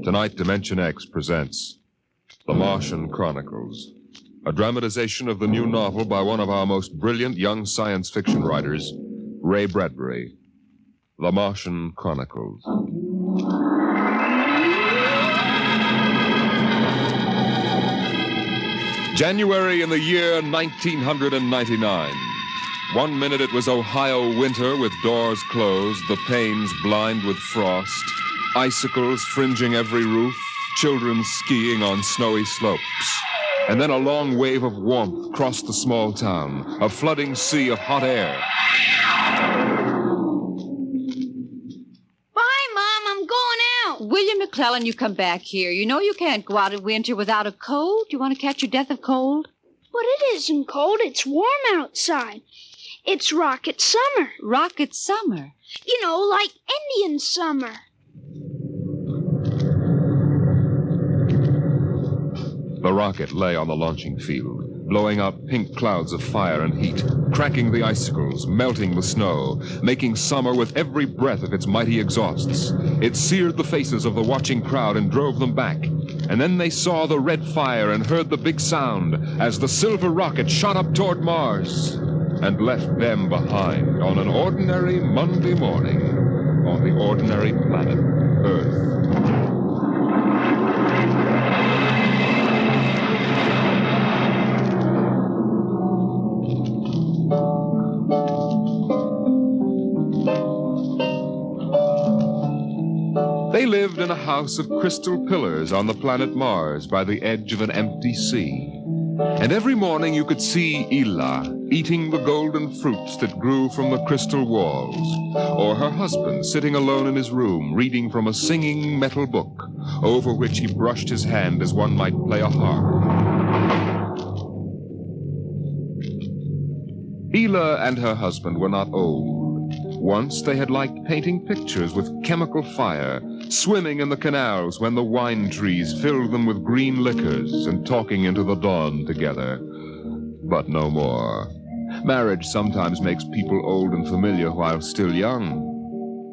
Tonight, Dimension X presents The Martian Chronicles, a dramatization of the new novel by one of our most brilliant young science fiction writers, Ray Bradbury. The Martian Chronicles. January in the year 1999. 1 minute it was Ohio winter with doors closed, the panes blind with frost, icicles fringing every roof, children skiing on snowy slopes. And then a long wave of warmth crossed the small town, a flooding sea of hot air. Bye, Mom. I'm going out. William McClellan, you come back here. You know you can't go out in winter without a coat. Do you want to catch your death of cold? But it isn't cold. It's warm outside. It's rocket summer. Rocket summer? You know, like Indian summer. The rocket lay on the launching field, blowing out pink clouds of fire and heat, cracking the icicles, melting the snow, making summer with every breath of its mighty exhausts. It seared the faces of the watching crowd and drove them back. And then they saw the red fire and heard the big sound as the silver rocket shot up toward Mars and left them behind on an ordinary Monday morning on the ordinary planet Earth. They lived in a house of crystal pillars on the planet Mars by the edge of an empty sea. And every morning you could see Ela eating the golden fruits that grew from the crystal walls, or her husband sitting alone in his room reading from a singing metal book, over which he brushed his hand as one might play a harp. Ela and her husband were not old. Once they had liked painting pictures with chemical fire, swimming in the canals when the wine trees filled them with green liquors, and talking into the dawn together. But no more. Marriage sometimes makes people old and familiar while still young,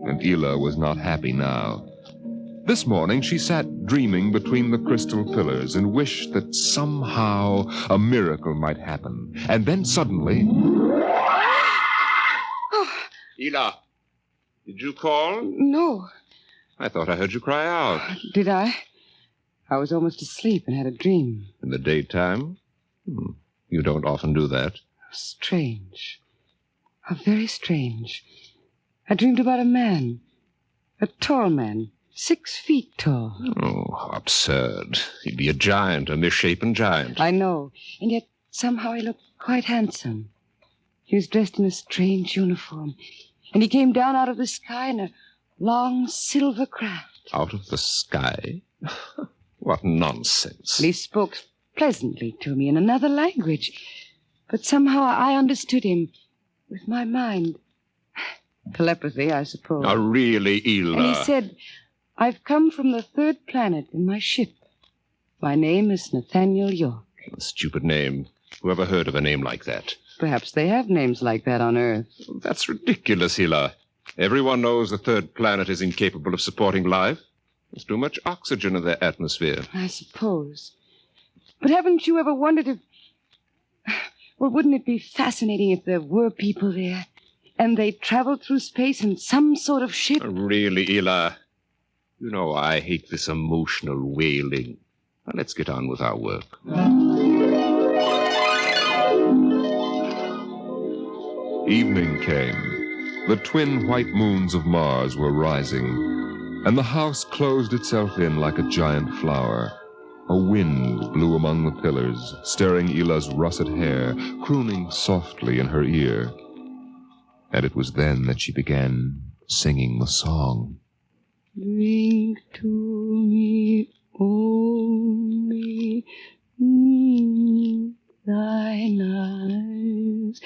and Ela was not happy now. This morning she sat dreaming between the crystal pillars and wished that somehow a miracle might happen. And then suddenly... Ela, did you call? No. I thought I heard you cry out. Did I? I was almost asleep and had a dream. In the daytime? You don't often do that. Strange. How very strange. I dreamed about a man. A tall man. 6 feet tall. Oh, how absurd. He'd be a giant, a misshapen giant. I know. And yet somehow he looked quite handsome. He was dressed in a strange uniform. And he came down out of the sky in a long silver craft. Out of the sky? What nonsense. He spoke pleasantly to me in another language. But somehow I understood him with my mind. Telepathy, I suppose. Oh, really, Ela? And he said, I've come from the 3rd planet in my ship. My name is Nathaniel York. A stupid name. Whoever heard of a name like that? Perhaps they have names like that on Earth. That's ridiculous, Ela. Everyone knows the 3rd planet is incapable of supporting life. There's too much oxygen in their atmosphere. I suppose. But haven't you ever wondered if... Well, wouldn't it be fascinating if there were people there, and they traveled through space in some sort of ship? Really, Ela? You know I hate this emotional wailing. Now, let's get on with our work. Evening came. The twin white moons of Mars were rising, and the house closed itself in like a giant flower. A wind blew among the pillars, stirring Ela's russet hair, crooning softly in her ear. And it was then that she began singing the song. Drink to me only thine eyes,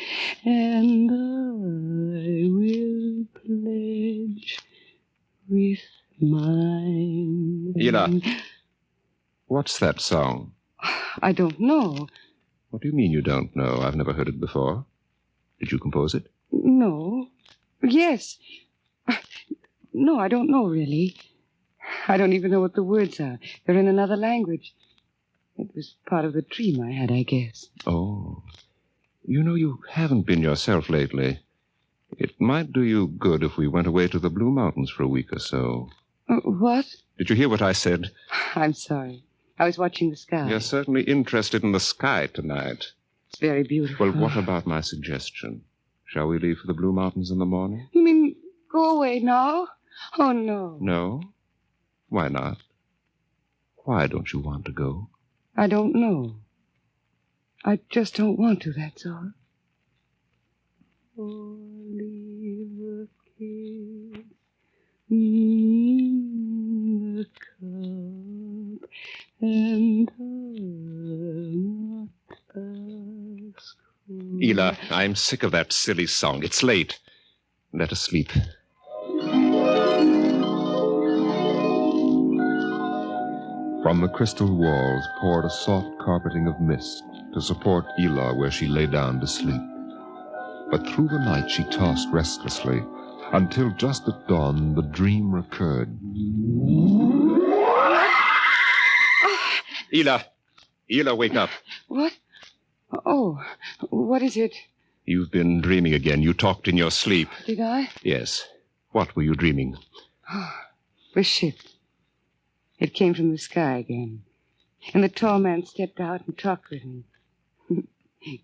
and I will pledge with mine. Ela, what's that song? I don't know. What do you mean you don't know? I've never heard it before. Did you compose it? No. Yes. No, I don't know, really. I don't even know what the words are. They're in another language. It was part of the dream I had, I guess. Oh. You know, you haven't been yourself lately. It might do you good if we went away to the Blue Mountains for a week or so. What? Did you hear what I said? I'm sorry. I was watching the sky. You're certainly interested in the sky tonight. It's very beautiful. Well, what about my suggestion? Shall we leave for the Blue Mountains in the morning? You mean go away now? Oh, no. No? Why not? Why don't you want to go? I don't know. I just don't want to, that's all. Oliver kiss the cup, and I'll not ask for... Ela, I'm sick of that silly song. It's late. Let us sleep. From the crystal walls poured a soft carpeting of mist to support Ela where she lay down to sleep. But through the night she tossed restlessly, until just at dawn the dream recurred. Ela, wake up. What? Oh, what is it? You've been dreaming again. You talked in your sleep. Did I? Yes. What were you dreaming? The ship. It came from the sky again. And the tall man stepped out and talked with me.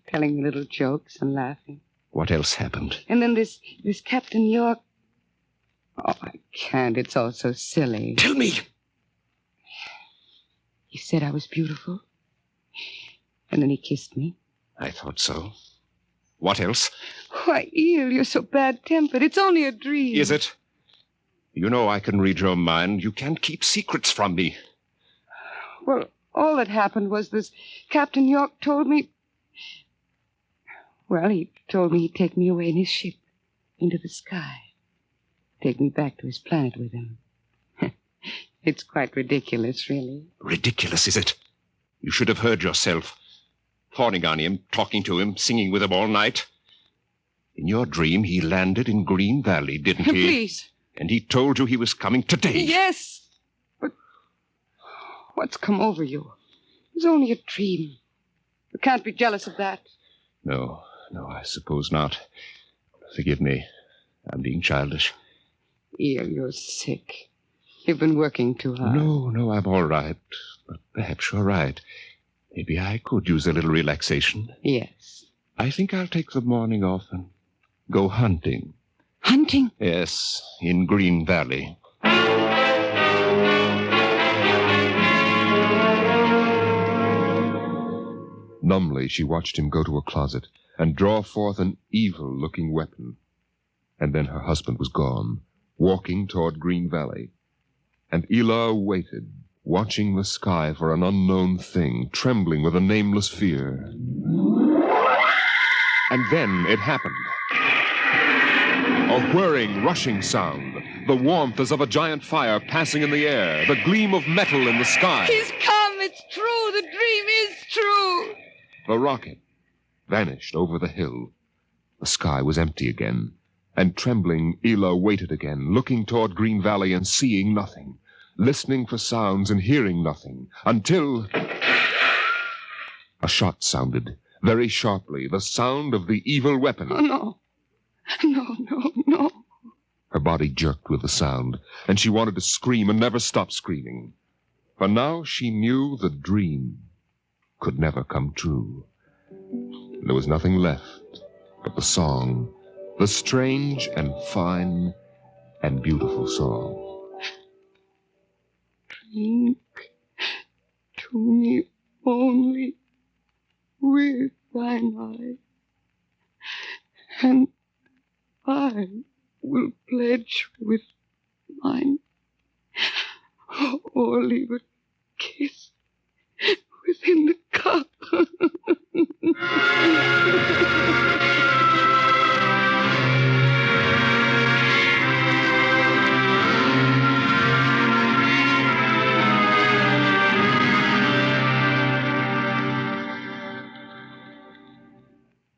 Telling me little jokes and laughing. What else happened? And then this Captain York... Oh, I can't. It's all so silly. Tell me! He said I was beautiful. And then he kissed me. I thought so. What else? Why, Eel, you're so bad-tempered. It's only a dream. Is it? You know I can read your mind. You can't keep secrets from me. Well, all that happened was this Captain York told me... Well, he told me he'd take me away in his ship into the sky. Take me back to his planet with him. It's quite ridiculous, really. Ridiculous, is it? You should have heard yourself. Fawning on him, talking to him, singing with him all night. In your dream, he landed in Green Valley, didn't he? Please. And he told you he was coming today. Yes. But what's come over you? It was only a dream. You can't be jealous of that. No, I suppose not. Forgive me. I'm being childish. Eel, you're sick. You've been working too hard. No, I'm all right. But perhaps you're right. Maybe I could use a little relaxation. Yes. I think I'll take the morning off and go hunting. Hunting? Yes, in Green Valley. Numbly, she watched him go to a closet and draw forth an evil-looking weapon. And then her husband was gone, walking toward Green Valley. And Ela waited, watching the sky for an unknown thing, trembling with a nameless fear. And then it happened. A whirring, rushing sound, the warmth as of a giant fire passing in the air, the gleam of metal in the sky. He's come! It's true! The dream is true! The rocket vanished over the hill. The sky was empty again, and trembling, Ela waited again, looking toward Green Valley and seeing nothing, listening for sounds and hearing nothing, until a shot sounded, very sharply, the sound of the evil weapon. Oh, no. No. Her body jerked with the sound, and she wanted to scream and never stop screaming. For now she knew the dream could never come true. There was nothing left but the song, the strange and fine and beautiful song. Drink to me only with thine eye, and I will pledge with mine, or leave a kiss within the cup.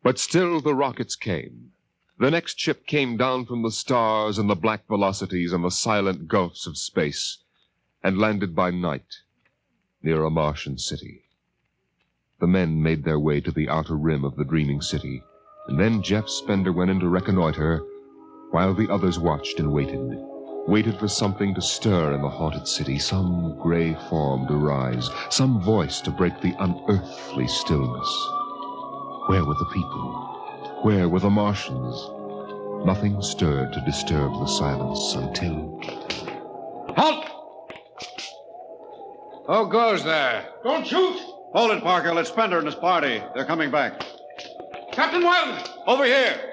But still the rockets came. The next ship came down from the stars and the black velocities and the silent gulfs of space. and landed by night near a Martian city. The men made their way to the outer rim of the dreaming city, and then Jeff Spender went in to reconnoiter while the others watched and waited for something to stir in the haunted city, some gray form to rise, some voice to break the unearthly stillness. Where were the people? Where were the Martians? Nothing stirred to disturb the silence until... Halt! Who goes there? Don't shoot! Hold it, Parker. It's Spender and his party. They're coming back. Captain Wilder! Over here!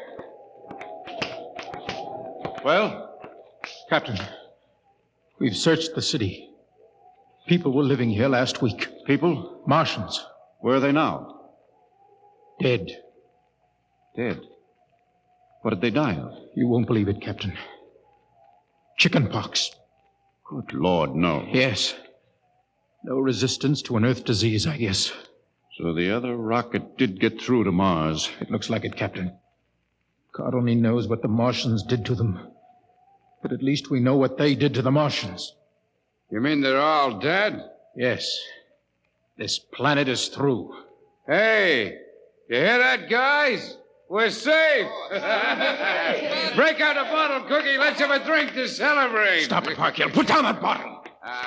Well? Captain, we've searched the city. People were living here last week. People? Martians. Where are they now? Dead. Dead? What did they die of? You won't believe it, Captain. Chickenpox. Good Lord, no. Yes. No resistance to an Earth disease, I guess. So the other rocket did get through to Mars. It looks like it, Captain. God only knows what the Martians did to them. But at least we know what they did to the Martians. You mean they're all dead? Yes. This planet is through. Hey, you hear that, guys? We're safe. Break out a bottle, Cookie. Let's have a drink to celebrate. Stop it, Parkhill. Put down that bottle.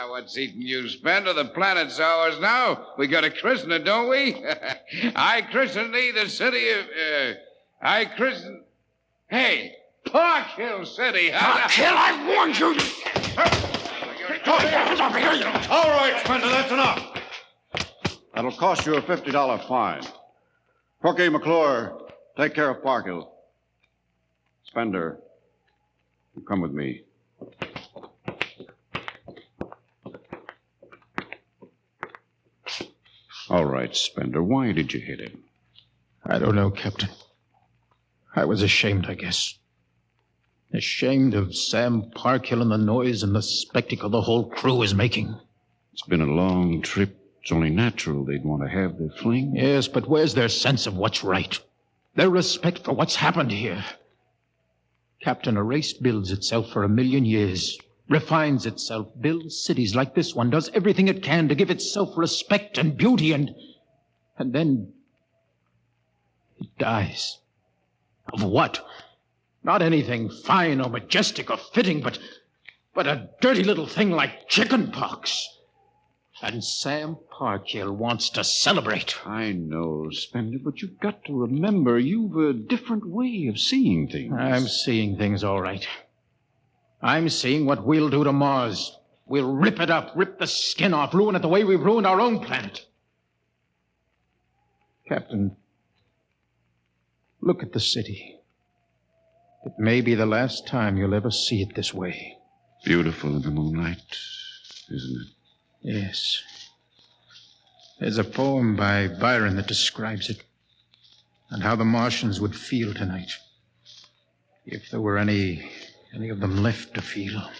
What's eating you, Spender? The planet's ours now. We got to christen it, don't we? I christen thee the city of... I christen... Hey, Park Hill City. Park Hill, I warned you. All right, Spender, that's enough. That'll cost you a $50 fine. Cookie, McClure, take care of Parkhill. Spender, you come with me. All right, Spender, why did you hit him? I don't know, Captain. I was ashamed, I guess. Ashamed of Sam Parkhill and the noise and the spectacle the whole crew is making. It's been a long trip. It's only natural they'd want to have their fling. Yes, but where's their sense of what's right? Their respect for what's happened here? Captain, a race builds itself for 1,000,000 years, refines itself, builds cities like this one, does everything it can to give itself respect and beauty, and then it dies. Of what? Not anything fine or majestic or fitting, but a dirty little thing like chickenpox. And Sam Parkhill wants to celebrate. I know, Spender, but you've got to remember you've a different way of seeing things. I'm seeing things all right. I'm seeing what we'll do to Mars. We'll rip it up, rip the skin off, ruin it the way we've ruined our own planet. Captain, look at the city. It may be the last time you'll ever see it this way. Beautiful in the moonlight, isn't it? Yes. There's a poem by Byron that describes it, and how the Martians would feel tonight, if there were any of them left to feel.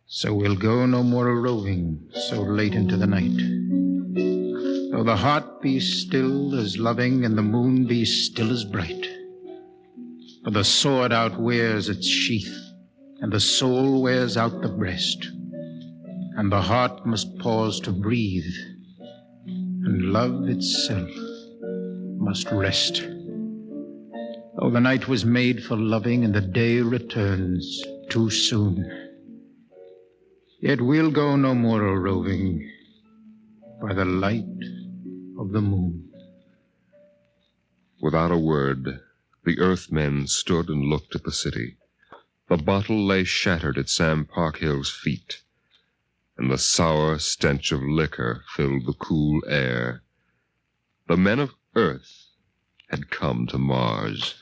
So we'll go no more a-roving so late into the night. Though the heart be still as loving and the moon be still as bright. For the sword outwears its sheath, and the soul wears out the breast. And the heart must pause to breathe, and love itself must rest. Oh, the night was made for loving, and the day returns too soon. Yet we'll go no more a-roving by the light of the moon. Without a word, the Earthmen stood and looked at the city. The bottle lay shattered at Sam Parkhill's feet, and the sour stench of liquor filled the cool air. The men of Earth had come to Mars.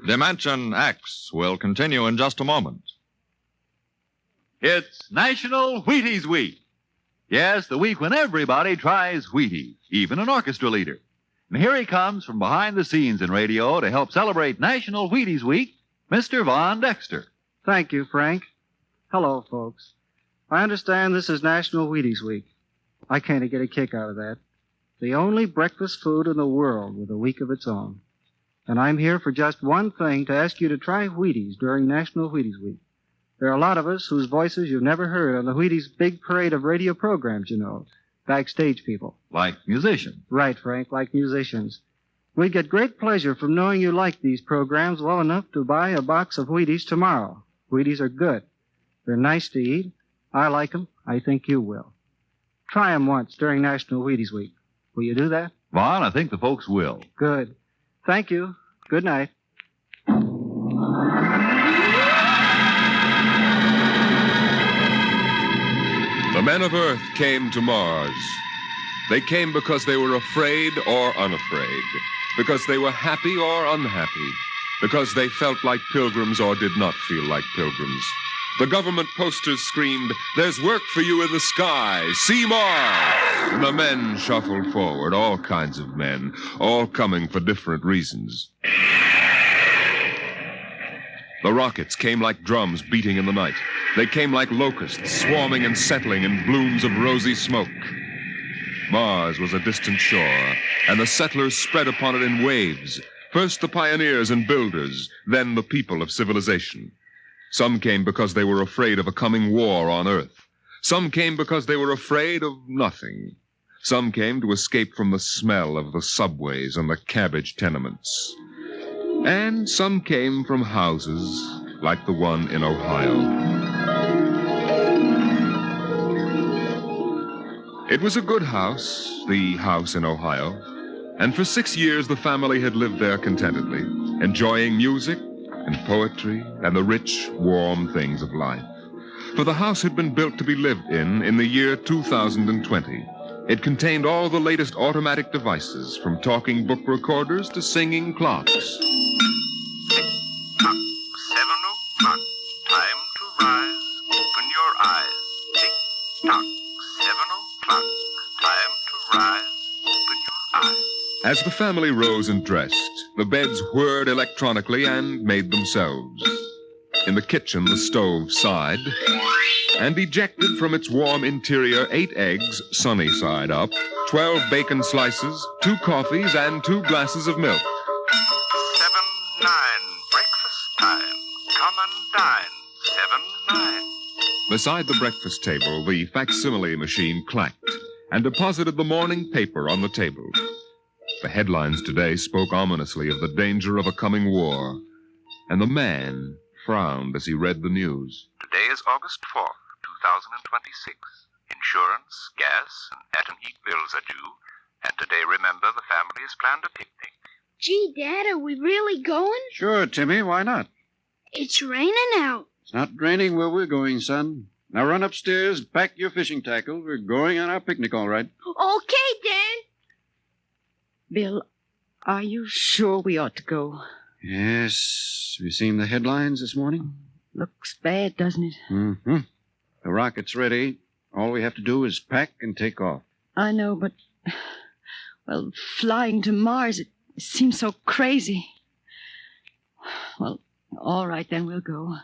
Dimension X will continue in just a moment. It's National Wheaties Week. Yes, the week when everybody tries Wheaties, even an orchestra leader. And here he comes from behind the scenes in radio to help celebrate National Wheaties Week, Mr. Von Dexter. Thank you, Frank. Hello, folks. I understand this is National Wheaties Week. I can't get a kick out of that. The only breakfast food in the world with a week of its own. And I'm here for just one thing, to ask you to try Wheaties during National Wheaties Week. There are a lot of us whose voices you've never heard on the Wheaties big parade of radio programs, you know. Backstage people. Like musicians. Right, Frank, like musicians. We'd get great pleasure from knowing you like these programs well enough to buy a box of Wheaties tomorrow. Wheaties are good. They're nice to eat. I like them. I think you will. Try them once during National Wheaties Week. Will you do that? Vaughn, I think the folks will. Good. Thank you. Good night. The men of Earth came to Mars. They came because they were afraid or unafraid, because they were happy or unhappy, because they felt like pilgrims or did not feel like pilgrims. The government posters screamed, "There's work for you in the sky. See Mars!" And the men shuffled forward, all kinds of men, all coming for different reasons. The rockets came like drums beating in the night. They came like locusts, swarming and settling in blooms of rosy smoke. Mars was a distant shore, and the settlers spread upon it in waves. First the pioneers and builders, then the people of civilization. Some came because they were afraid of a coming war on Earth. Some came because they were afraid of nothing. Some came to escape from the smell of the subways and the cabbage tenements. And some came from houses like the one in Ohio. It was a good house, the house in Ohio, and for 6 years the family had lived there contentedly, enjoying music and poetry and the rich, warm things of life. For the house had been built to be lived in the year 2020. It contained all the latest automatic devices, from talking book recorders to singing clocks. 7 o'clock, time to rise, open your eyes. Tick-tock, 7 o'clock, time to rise, open your eyes. As the family rose and dressed, the beds whirred electronically and made themselves. In the kitchen, the stove sighed, and ejected from its warm interior 8 eggs, sunny side up, 12 bacon slices, 2 coffees, and 2 glasses of milk. 7-9, breakfast time. Come and dine. 7-9. Beside the breakfast table, the facsimile machine clacked and deposited the morning paper on the table. The headlines today spoke ominously of the danger of a coming war, and the man frowned as he read the news. Today is August 4th, 2026. Insurance, gas, and atom heat bills are due. And today, remember, the family has planned a picnic. Gee, Dad, are we really going? Sure, Timmy, why not? It's raining out. It's not raining where we're going, son. Now run upstairs, pack your fishing tackle. We're going on our picnic, all right. Okay, Dad. Bill, are you sure we ought to go? Yes. Have you seen the headlines this morning? Looks bad, doesn't it? Mm-hmm. The rocket's ready. All we have to do is pack and take off. I know, but, well, flying to Mars, it seems so crazy. Well, all right, then we'll go.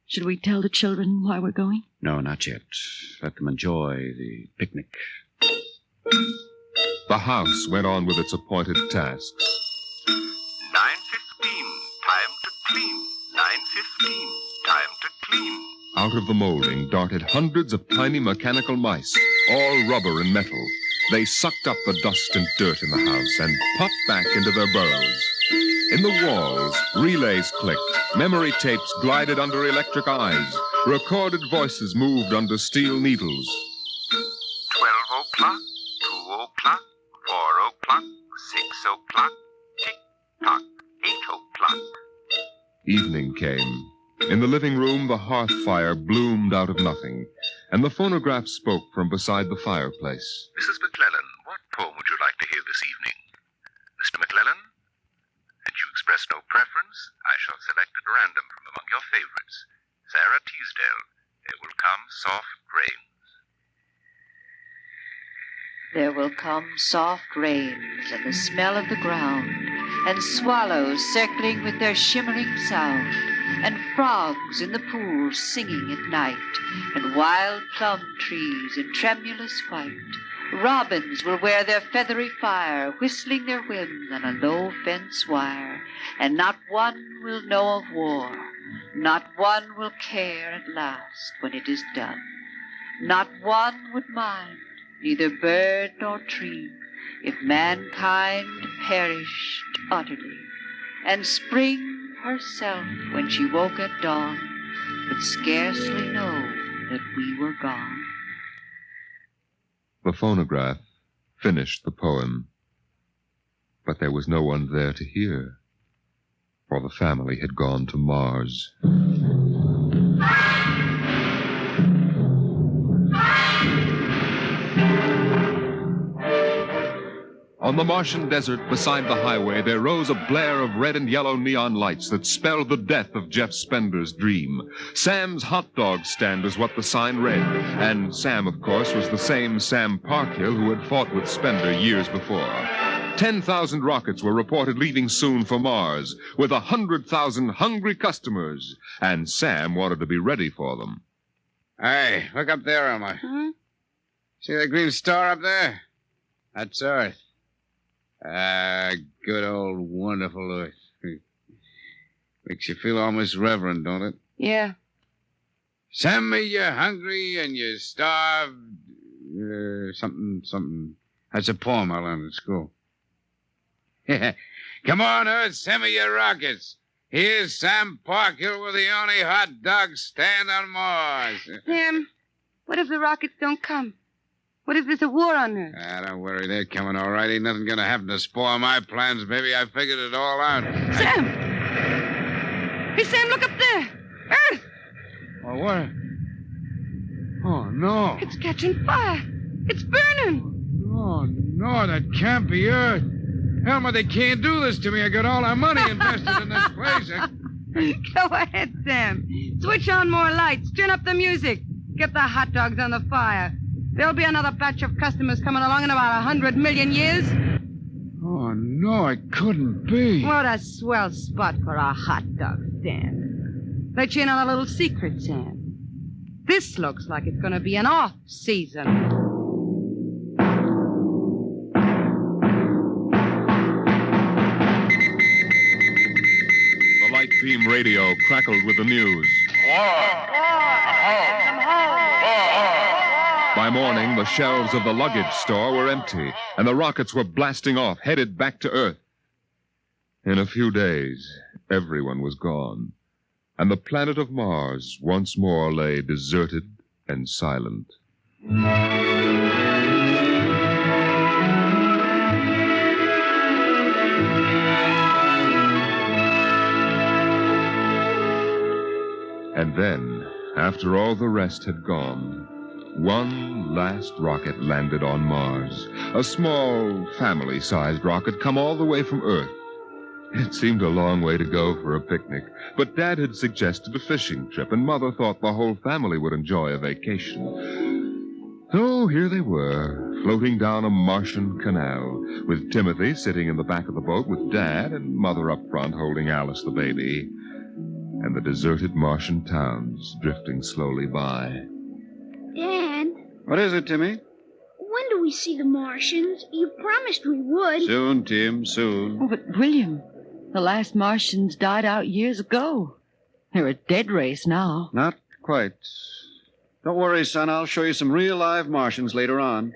Should we tell the children why we're going? No, not yet. Let them enjoy the picnic. The house went on with its appointed tasks. 9:15, time to clean. 9:15, time to clean. Out of the molding darted hundreds of tiny mechanical mice, all rubber and metal. They sucked up the dust and dirt in the house and popped back into their burrows. In the walls, relays clicked, memory tapes glided under electric eyes, recorded voices moved under steel needles. 12 o'clock, 2 o'clock, 4 o'clock, 6 o'clock, tick-tock, 8 o'clock. Evening came. In the living room, the hearth fire bloomed out of nothing, and the phonograph spoke from beside the fireplace. Mrs. McClellan, what poem would you like to hear this evening? Mr. McClellan? And you express no preference? I shall select at random from among your favorites. Sarah Teasdale, There Will Come Soft Rains. There will come soft rains and the smell of the ground, and swallows circling with their shimmering sound. and frogs in the pools singing at night, and wild plum trees in tremulous white. Robins will wear their feathery fire, whistling their whims on a low fence wire, and not one will know of war, not one will care at last when it is done. Not one would mind, neither bird nor tree, if mankind perished utterly, and spring herself, when she woke at dawn, would scarcely know that we were gone. The phonograph finished the poem, but there was no one there to hear, for the family had gone to Mars. On the Martian desert beside the highway, there rose a blare of red and yellow neon lights that spelled the death of Jeff Spender's dream. Sam's hot dog stand was what the sign read, and Sam, of course, was the same Sam Parkhill who had fought with Spender years before. 10,000 rockets were reported leaving soon for Mars, with 100,000 hungry customers, and Sam wanted to be ready for them. Hey, look up there, Elmer. Huh? See that green star up there? That's Earth. Good old wonderful Earth. Makes you feel almost reverent, don't it? Yeah. Send me you're hungry and you're starved. Something. That's a poem I learned in school. Come on, Earth, send me your rockets. Here's Sam Parkhill with the only hot dog stand on Mars. Sam, what if the rockets don't come? What if there's a war on Earth? Don't worry, they're coming all right. Ain't nothing gonna happen to spoil my plans, baby. I figured it all out. Sam! Hey, Sam, look up there! Earth! Oh, what? Oh, no. It's catching fire. It's burning. Oh, no, that can't be Earth. Elmer, they can't do this to me. I got all our money invested in this place. Go ahead, Sam. Switch on more lights. Turn up the music. Get the hot dogs on the fire. There'll be another batch of customers coming along in about 100 million years. Oh, no, it couldn't be. What a swell spot for a hot dog stand. Let you in on a little secret, Sam. This looks like it's going to be an off-season. The light beam radio crackled with the news. By morning, the shelves of the luggage store were empty, and the rockets were blasting off, headed back to Earth. In a few days, everyone was gone, and the planet of Mars once more lay deserted and silent. And then, after all the rest had gone, one last rocket landed on Mars. A small, family-sized rocket come all the way from Earth. It seemed a long way to go for a picnic, but Dad had suggested a fishing trip, and Mother thought the whole family would enjoy a vacation. So here they were, floating down a Martian canal, with Timothy sitting in the back of the boat with Dad and Mother up front holding Alice the baby, and the deserted Martian towns drifting slowly by. Dad, What is it, Timmy? when do we see the Martians? You promised we would. Soon, Tim, soon. Oh, but William, the last Martians died out years ago. They're a dead race now. Not quite. Don't worry, son. I'll show you some real live Martians later on.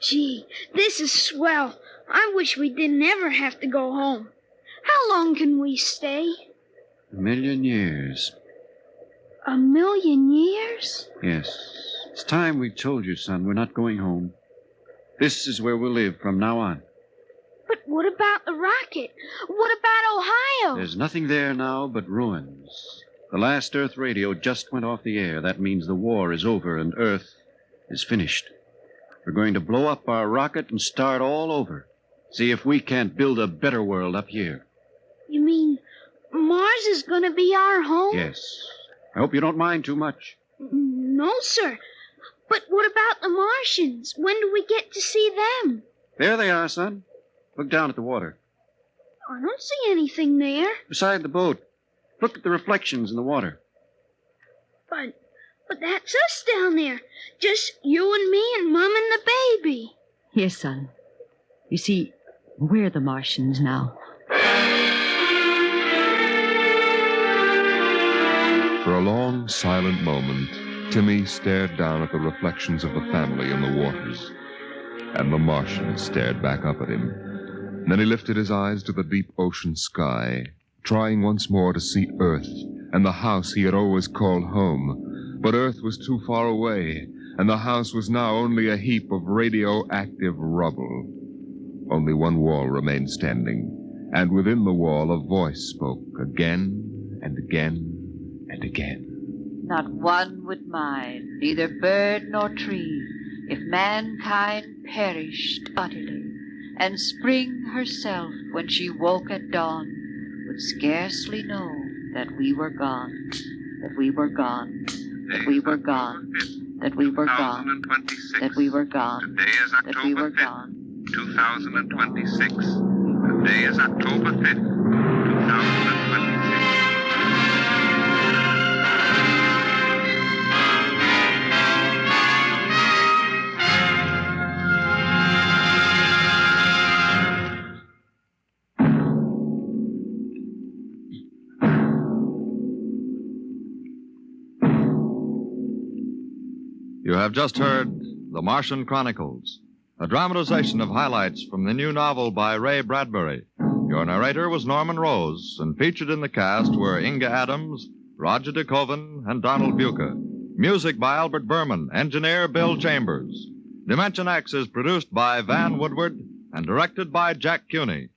Gee, this is swell. I wish we didn't ever have to go home. How long can we stay? 1,000,000 years. 1,000,000 years? Yes. It's time we told you, son. We're not going home. This is where we'll live from now on. But what about the rocket? What about Ohio? There's nothing there now but ruins. The last Earth radio just went off the air. That means the war is over and Earth is finished. We're going to blow up our rocket and start all over. See if we can't build a better world up here. You mean Mars is going to be our home? Yes. I hope you don't mind too much. No, sir. But what about the Martians? When do we get to see them? There they are, son. Look down at the water. I don't see anything there. Beside the boat. Look at the reflections in the water. But that's us down there. Just you and me and Mom and the baby. Yes, son. You see, we're the Martians now. For a long, silent moment, Timmy stared down at the reflections of the family in the waters. And the Martian stared back up at him. Then he lifted his eyes to the deep ocean sky, trying once more to see Earth and the house he had always called home. But Earth was too far away, and the house was now only a heap of radioactive rubble. Only one wall remained standing, and within the wall a voice spoke again and again and again. Not one would mind, neither bird nor tree, if mankind perished utterly, and spring herself, when she woke at dawn, would scarcely know that we were gone, that we were gone, that we were gone, that we were gone, that we were gone, Today is that we October were 5th, gone. 2026. Today is October 5th, 2026. You have just heard The Martian Chronicles, a dramatization of highlights from the new novel by Ray Bradbury. Your narrator was Norman Rose, and featured in the cast were Inga Adams, Roger DeKoven, and Donald Buca. Music by Albert Berman, engineer Bill Chambers. Dimension X is produced by Van Woodward and directed by Jack Cuney.